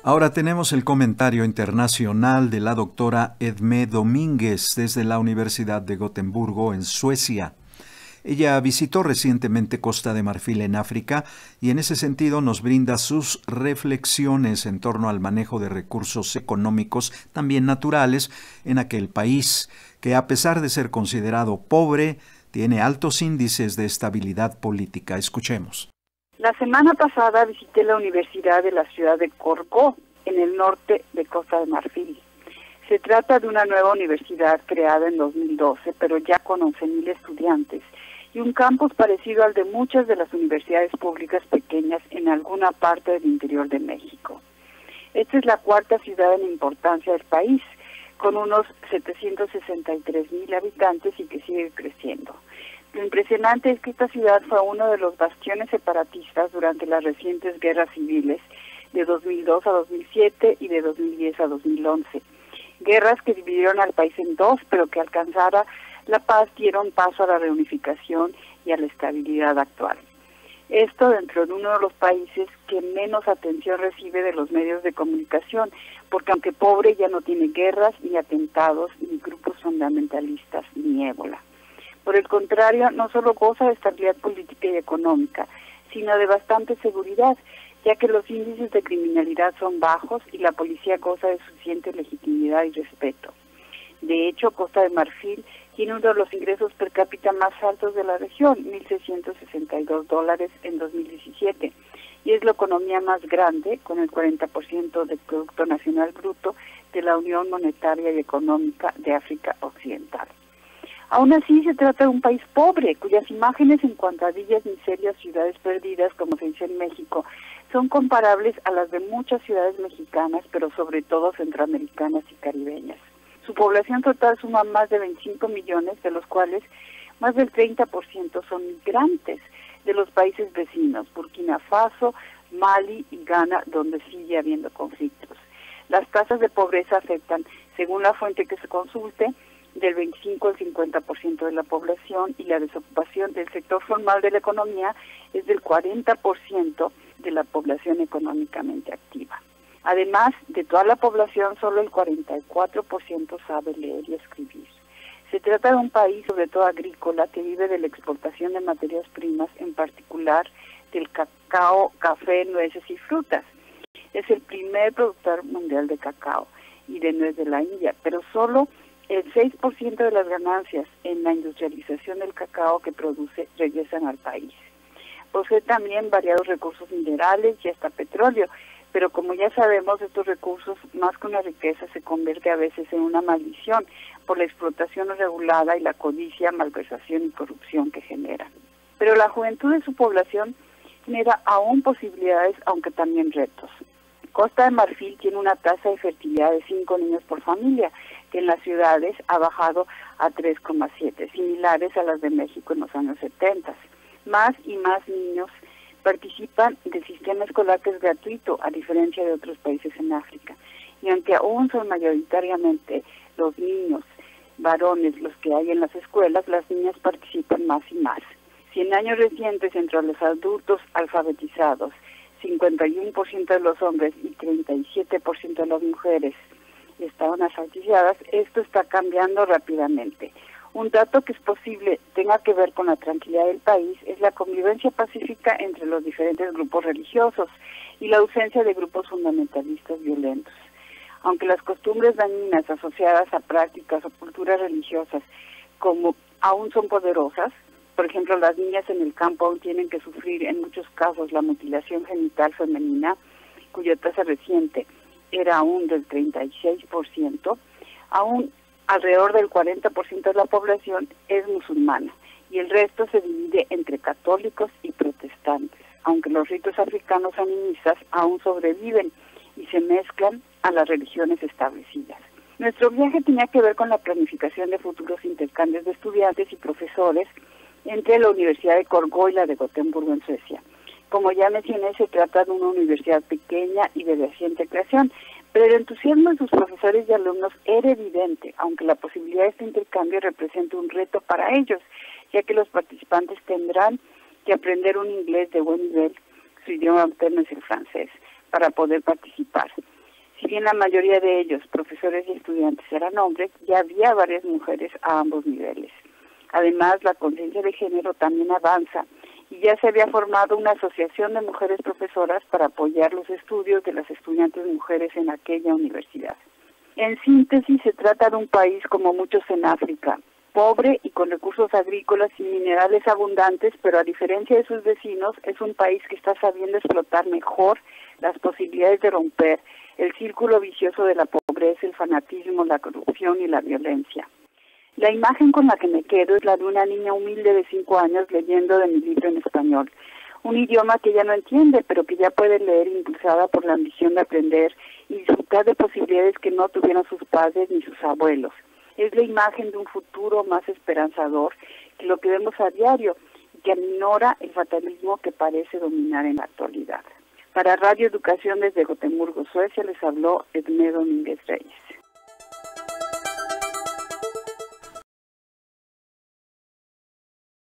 Ahora tenemos el comentario internacional de la doctora Edmé Domínguez desde la Universidad de Gotemburgo en Suecia. Ella visitó recientemente Costa de Marfil en África y en ese sentido nos brinda sus reflexiones en torno al manejo de recursos económicos, también naturales, en aquel país, que a pesar de ser considerado pobre, tiene altos índices de estabilidad política. Escuchemos. La semana pasada visité la Universidad de la ciudad de Corcó, en el norte de Costa de Marfil. Se trata de una nueva universidad creada en 2012, pero ya con 11.000 estudiantes, y un campus parecido al de muchas de las universidades públicas pequeñas en alguna parte del interior de México. Esta es la cuarta ciudad en importancia del país, con unos 763.000 habitantes y que sigue creciendo. Lo impresionante es que esta ciudad fue uno de los bastiones separatistas durante las recientes guerras civiles de 2002 a 2007 y de 2010 a 2011. Guerras que dividieron al país en dos, pero que alcanzara la paz dieron paso a la reunificación y a la estabilidad actual. Esto dentro de uno de los países que menos atención recibe de los medios de comunicación, porque aunque pobre ya no tiene guerras, ni atentados, ni grupos fundamentalistas, ni ébola. Por el contrario, no solo goza de estabilidad política y económica, sino de bastante seguridad, ya que los índices de criminalidad son bajos y la policía goza de suficiente legitimidad y respeto. De hecho, Costa de Marfil tiene uno de los ingresos per cápita más altos de la región, $1,662 en 2017, y es la economía más grande, con el 40% del Producto Nacional Bruto de la Unión Monetaria y Económica de África Occidental. Aún así, se trata de un país pobre, cuyas imágenes en cuanto a villas, miserias, ciudades perdidas, como se dice en México, son comparables a las de muchas ciudades mexicanas, pero sobre todo centroamericanas y caribeñas. Su población total suma más de 25 millones, de los cuales más del 30% son migrantes de los países vecinos, Burkina Faso, Mali y Ghana, donde sigue habiendo conflictos. Las tasas de pobreza afectan, según la fuente que se consulte, del 25 al 50% de la población, y la desocupación del sector formal de la economía es del 40% de la población económicamente activa. Además, de toda la población, solo el 44% sabe leer y escribir. Se trata de un país, sobre todo agrícola, que vive de la exportación de materias primas, en particular del cacao, café, nueces y frutas. Es el primer productor mundial de cacao y de nuez de la India, pero solo el 6% de las ganancias en la industrialización del cacao que produce regresan al país. Posee también variados recursos minerales y hasta petróleo, pero como ya sabemos, estos recursos, más que una riqueza, se convierte a veces en una maldición por la explotación irregulada y la codicia, malversación y corrupción que generan. Pero la juventud de su población genera aún posibilidades, aunque también retos. Costa de Marfil tiene una tasa de fertilidad de 5 niños por familia, que en las ciudades ha bajado a 3,7, similares a las de México en los años 70. Más y más niños participan del sistema escolar, que es gratuito, a diferencia de otros países en África. Y aunque aún son mayoritariamente los niños varones los que hay en las escuelas, las niñas participan más y más. Si en años recientes, entre los adultos alfabetizados, 51% de los hombres y 37% de las mujeres estaban alfabetizadas, esto está cambiando rápidamente. Un dato que es posible tenga que ver con la tranquilidad del país es la convivencia pacífica entre los diferentes grupos religiosos y la ausencia de grupos fundamentalistas violentos. Aunque las costumbres dañinas asociadas a prácticas o culturas religiosas como aún son poderosas, por ejemplo, las niñas en el campo aún tienen que sufrir en muchos casos la mutilación genital femenina, cuya tasa reciente era aún del 36%, aún alrededor del 40% de la población es musulmana y el resto se divide entre católicos y protestantes, aunque los ritos africanos animistas aún sobreviven y se mezclan a las religiones establecidas. Nuestro viaje tenía que ver con la planificación de futuros intercambios de estudiantes y profesores entre la Universidad de Corcó y la de Gotemburgo en Suecia. Como ya mencioné, se trata de una universidad pequeña y de reciente creación, pero el entusiasmo de sus profesores y alumnos era evidente, aunque la posibilidad de este intercambio representa un reto para ellos, ya que los participantes tendrán que aprender un inglés de buen nivel, su idioma materno es el francés, para poder participar. Si bien la mayoría de ellos, profesores y estudiantes, eran hombres, ya había varias mujeres a ambos niveles. Además, la conciencia de género también avanza y ya se había formado una asociación de mujeres profesoras para apoyar los estudios de las estudiantes mujeres en aquella universidad. En síntesis, se trata de un país como muchos en África, pobre y con recursos agrícolas y minerales abundantes, pero a diferencia de sus vecinos, es un país que está sabiendo explotar mejor las posibilidades de romper el círculo vicioso de la pobreza, el fanatismo, la corrupción y la violencia. La imagen con la que me quedo es la de una niña humilde de 5 años leyendo de mi libro en español, un idioma que ya no entiende, pero que ya puede leer impulsada por la ambición de aprender y disfrutar de posibilidades que no tuvieron sus padres ni sus abuelos. Es la imagen de un futuro más esperanzador que lo que vemos a diario y que aminora el fatalismo que parece dominar en la actualidad. Para Radio Educación desde Gotemburgo, Suecia, les habló Edmé Domínguez Reyes.